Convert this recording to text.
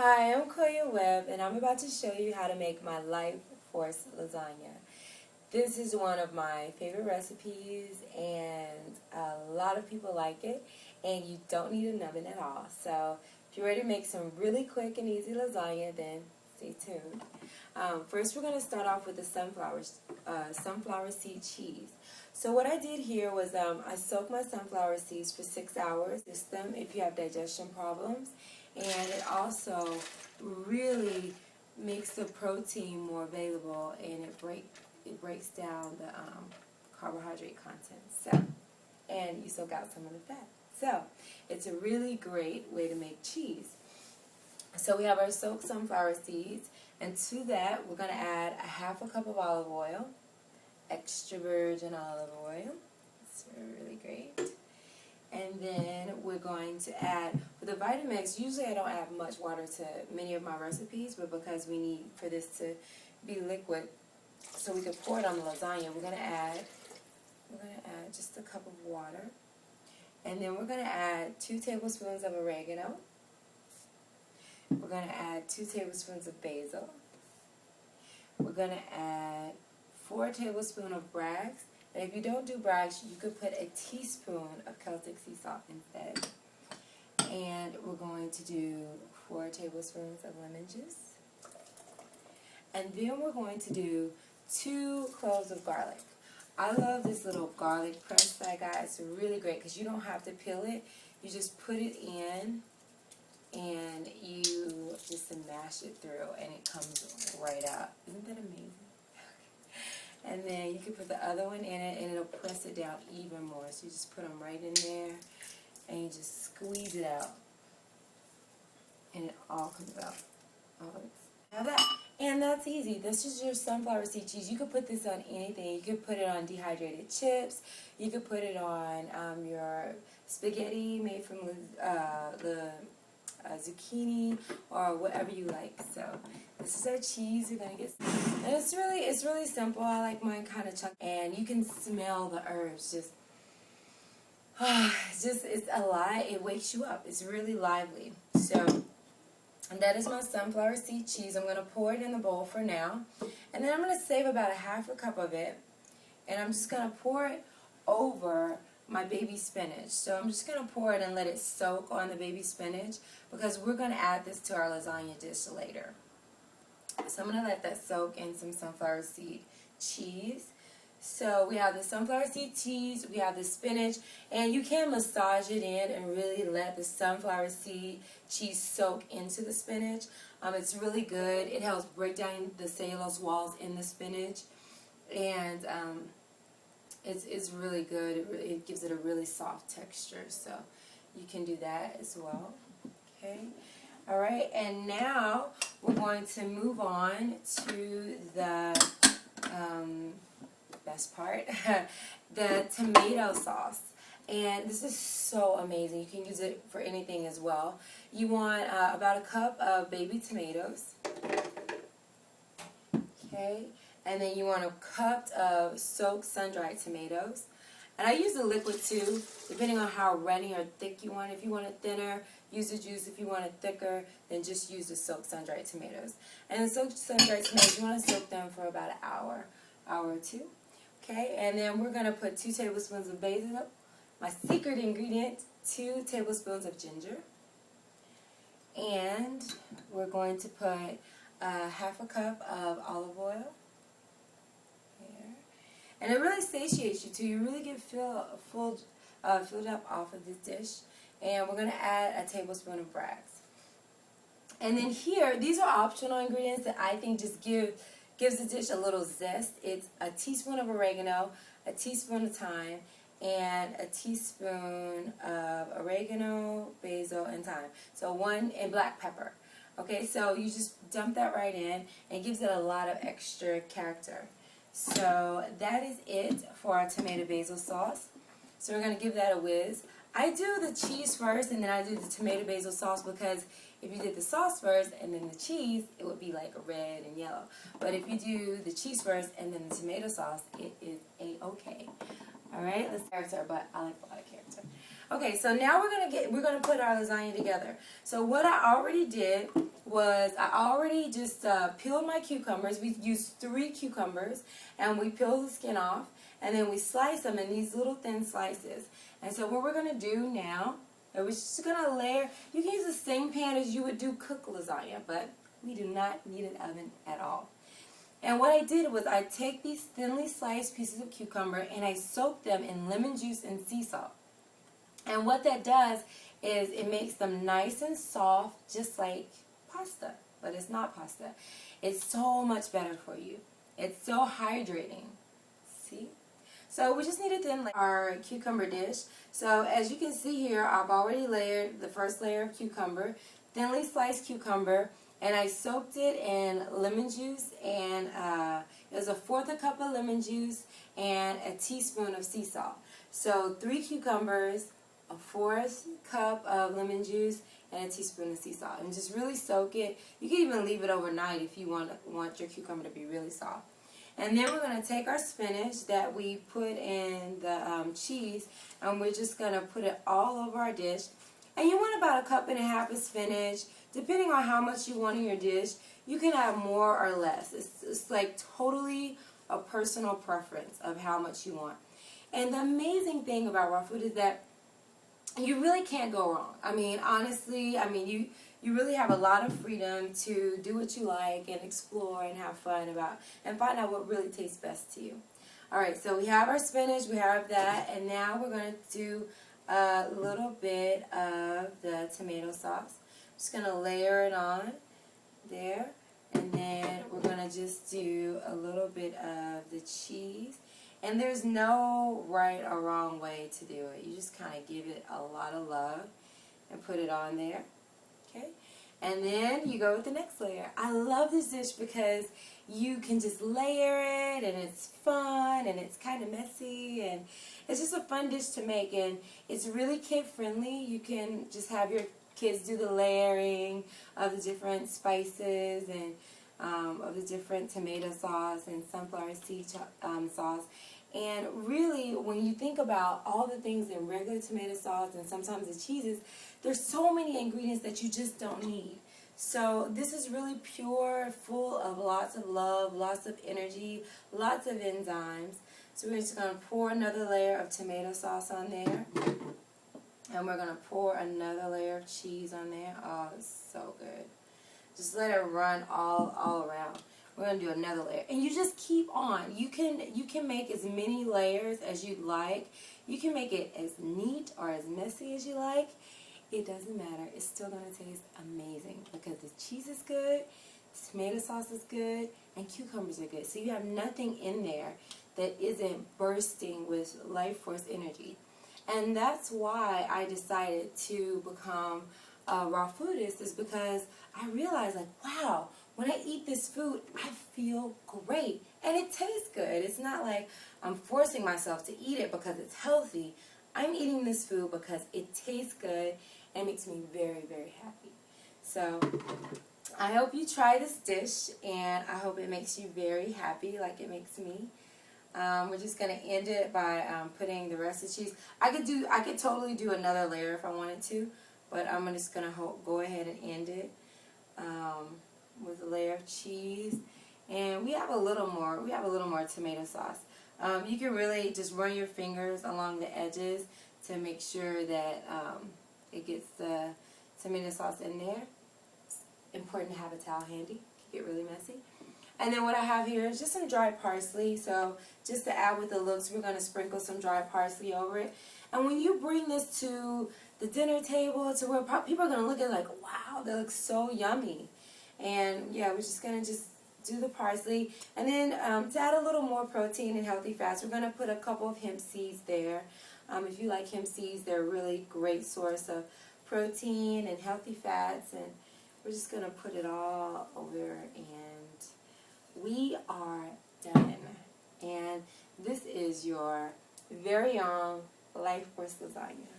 Hi, I'm Koya Webb, and I'm about to show you how to make my Lifeforce Lasagna. This is one of my favorite recipes, and a lot of people like it, and you don't need an oven at all. So if you're ready to make some really quick and easy lasagna, then stay tuned. First, we're going to start off with the sunflower seed cheese. So what I did here was I soaked my sunflower seeds for 6 hours. System if you have digestion problems. And it also really makes the protein more available, and it breaks down the carbohydrate content. So, and you still got some of the fat. So, it's a really great way to make cheese. So we have our soaked sunflower seeds, and to that we're going to add a half a cup of olive oil, extra virgin olive oil. It's really great. And then we're going to add, for the Vitamix, usually I don't add much water to many of my recipes, but because we need for this to be liquid, so we can pour it on the lasagna, we're going to add just a cup of water. And then we're going to add 2 tablespoons of oregano. We're going to add 2 tablespoons of basil. We're going to add 4 tablespoons of Bragg's. And if you don't do Bragg's, you could put a teaspoon of Celtic sea salt instead. And we're going to do 4 tablespoons of lemon juice. And then we're going to do 2 cloves of garlic. I love this little garlic press that I got. It's really great because you don't have to peel it. You just put it in and you just mash it through and it comes right out. Isn't that amazing? And then you can put the other one in it and it'll press it down even more. So you just put them right in there and you just squeeze it out. And it all comes out. Have that. And that's easy. This is your sunflower seed cheese. You could put this on anything. You could put it on dehydrated chips. You could put it on your spaghetti made from the zucchini or whatever you like. So this is our cheese. We're gonna get, and it's really simple. I like mine kind of chunky, and you can smell the herbs. It's a lot. It wakes you up. It's really lively. So. And that is my sunflower seed cheese. I'm going to pour it in the bowl for now. And then I'm going to save about a half a cup of it. And I'm just going to pour it over my baby spinach. So I'm just going to pour it and let it soak on the baby spinach because we're going to add this to our lasagna dish later. So I'm going to let that soak in some sunflower seed cheese. So we have the sunflower seed cheese, we have the spinach, and you can massage it in and really let the sunflower seed cheese soak into the spinach. It's really good. It helps break down the cellulose walls in the spinach, and it's really good. It gives it a really soft texture, so you can do that as well. Okay. All right, and now we're going to move on to the best part, the tomato sauce. And this is so amazing. You can use it for anything as well. You want about a cup of baby tomatoes. Okay, and then you want a cup of soaked sun-dried tomatoes. And I use the liquid too, depending on how runny or thick you want. If you want it thinner, use the juice. If you want it thicker, then just use the soaked sun-dried tomatoes. And the soaked sun-dried tomatoes, you want to soak them for about an hour or two. Okay, and then we're going to put 2 tablespoons of basil. My secret ingredient, 2 tablespoons of ginger. And we're going to put half a cup of olive oil. Here. And it really satiates you too. You really get filled up off of this dish. And we're going to add a tablespoon of Bragg's. And then here, these are optional ingredients that I think just gives the dish a little zest. It's a teaspoon of oregano, a teaspoon of thyme, and a teaspoon of oregano, basil, and thyme. So 1 and black pepper. Okay, so you just dump that right in, and it gives it a lot of extra character. So that is it for our tomato basil sauce. So we're going to give that a whiz. I do the cheese first, and then I do the tomato basil sauce because if you did the sauce first and then the cheese, it would be like red and yellow. But if you do the cheese first and then the tomato sauce, it is a-okay. All right, let's character, but I like a lot of character. Okay, so now we're gonna put our lasagna together. So what I already did was I already just peeled my cucumbers. We used 3 cucumbers, and we peeled the skin off, and then we slice them in these little thin slices. And so what we're going to do now, we're just going to layer. You can use the same pan as you would do cook lasagna, but we do not need an oven at all. And what I did was I take these thinly sliced pieces of cucumber and I soak them in lemon juice and sea salt. And what that does is it makes them nice and soft, just like pasta, but it's not pasta. It's so much better for you. It's so hydrating. See? So we just need to thin our cucumber dish. So as you can see here, I've already layered the first layer of cucumber, thinly sliced cucumber, and I soaked it in lemon juice, and it was 1/4 cup of lemon juice and a teaspoon of sea salt. So 3 cucumbers, 1/4 cup of lemon juice, and a teaspoon of sea salt. And just really soak it. You can even leave it overnight if you want your cucumber to be really soft. And then we're going to take our spinach that we put in the cheese, and we're just going to put it all over our dish. And you want about 1.5 cups of spinach. Depending on how much you want in your dish, you can add more or less. It's like totally a personal preference of how much you want. And the amazing thing about raw food is that you really can't go wrong. I mean, honestly, you really have a lot of freedom to do what you like and explore and have fun about and find out what really tastes best to you. All right, so we have our spinach, we have that, and now we're going to do a little bit of the tomato sauce. I'm just going to layer it on there, and then we're going to just do a little bit of the cheese. And there's no right or wrong way to do it. You just kind of give it a lot of love and put it on there. Okay? And then you go with the next layer. I love this dish because you can just layer it, and it's fun, and it's kind of messy, and it's just a fun dish to make, and it's really kid friendly. You can just have your kids do the layering of the different spices and of the different tomato sauce and sunflower seed sauce. And really, when you think about all the things in regular tomato sauce and sometimes the cheeses, there's so many ingredients that you just don't need. So this is really pure, full of lots of love, lots of energy, lots of enzymes. So we're just going to pour another layer of tomato sauce on there. And we're going to pour another layer of cheese on there. Oh, it's so good. Just let it run all around. We're going to do another layer. And you just keep on. You can make as many layers as you'd like. You can make it as neat or as messy as you like. It doesn't matter. It's still going to taste amazing because the cheese is good, the tomato sauce is good, and cucumbers are good. So you have nothing in there that isn't bursting with life force energy. And that's why I decided to become a raw foodist, is because I realized, like, wow, when I eat this food, I feel great. And it tastes good. It's not like I'm forcing myself to eat it because it's healthy. I'm eating this food because it tastes good and makes me very, very happy. So I hope you try this dish, and I hope it makes you very happy like it makes me. We're just going to end it by putting the rest of the cheese. I could totally do another layer if I wanted to, but I'm just going to go ahead and end it with a layer of cheese. And we have a little more. We have a little more tomato sauce. You can really just run your fingers along the edges to make sure that it gets the tomato sauce in there. It's important to have a towel handy. It can get really messy. And then what I have here is just some dried parsley. So just to add with the looks, we're going to sprinkle some dried parsley over it. And when you bring this to the dinner table, to where people are going to look at it like, wow, that looks so yummy. And yeah, we're just going to do the parsley. And then to add a little more protein and healthy fats, we're going to put a couple of hemp seeds there. If you like hemp seeds, they're a really great source of protein and healthy fats. And we're just going to put it all over, and we are done. And this is your very own Lifeforce Lasagna.